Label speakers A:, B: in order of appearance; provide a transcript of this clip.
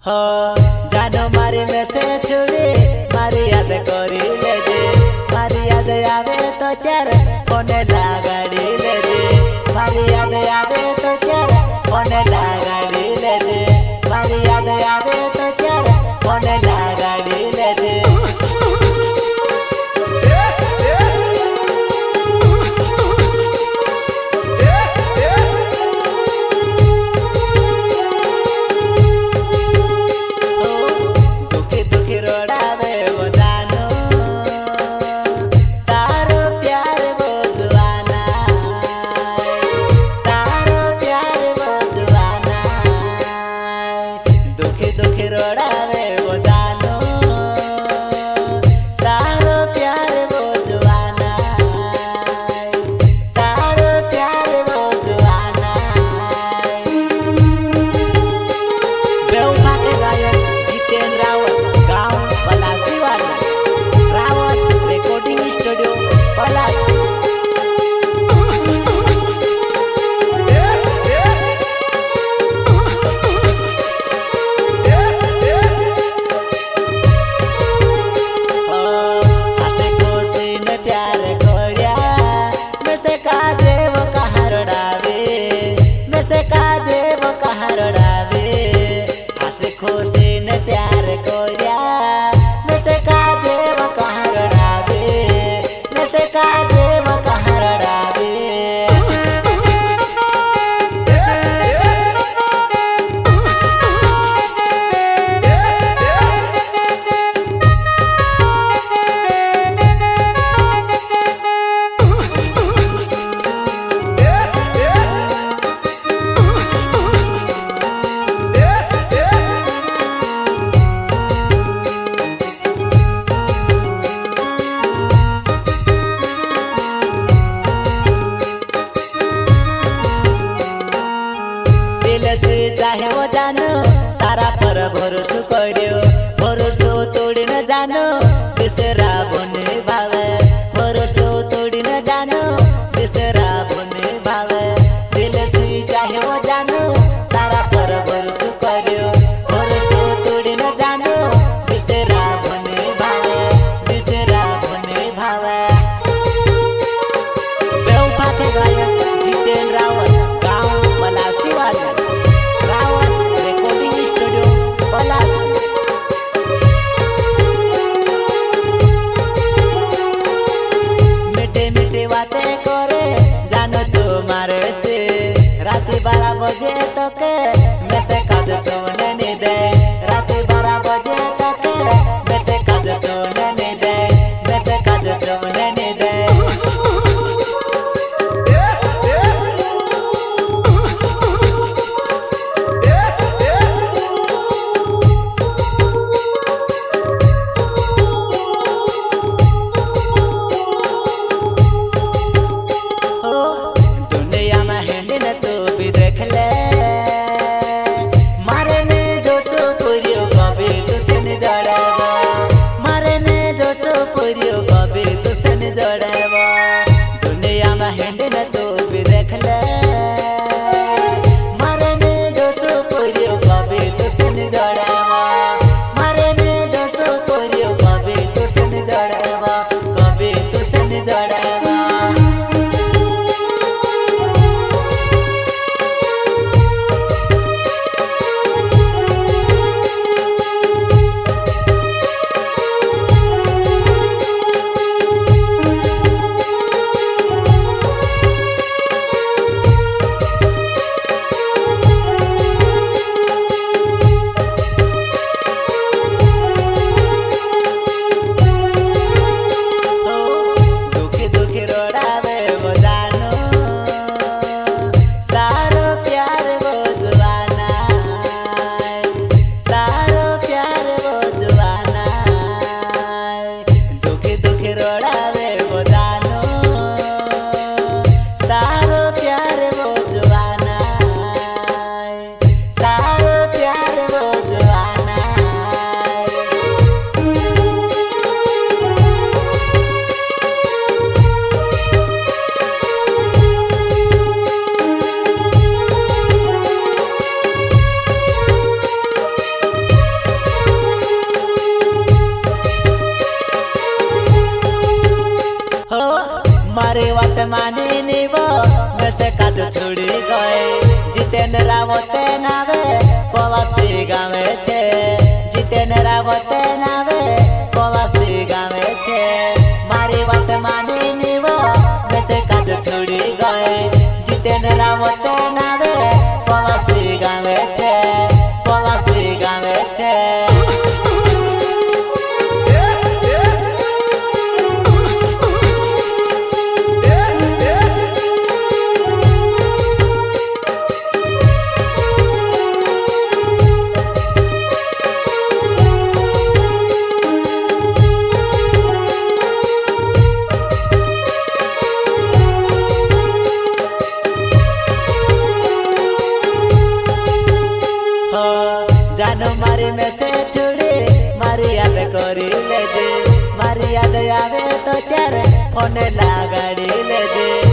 A: हो जानो मारी में से छुरी मारी याद करी ले दे मारी याद आवे तो चार कोने लगाड़ी ले दे मारी याद आवे तो चार कोने लगाड़ी ले दे मारी याद आवे तो चार कोने लगाड़ी ले दे चाहे वो जानो तारा पर भरोसा करियो भरोसा तोड़ी न जानो दूसरा बने भावे भरोसा तोड़ी न जानो दूसरा बने भावे दिल से चाहे वो जानो तारा पर भरोसा करियो भरोसा तोड़ी न जानो दूसरा बने भावे बेवफा के गायक जितेंद्र रावत गाँव पलासी वाला Recording Studio Palas मानी निब में से काज छुड़ी गए जितेंद्र रावते नावे पवासी गावे छे जितेंद्र रावते नावे पवासी गावे छे मारी बात मानी निब में से काज छुड़ी गए जितेंद्र रावते नावे पवासी गावे छे पवासी गावे छे। जानो मारी में से छुड़ी मारी याद करी ले जे मारी याद आवे तो त्यारे फोन लगाड़ी ले जे।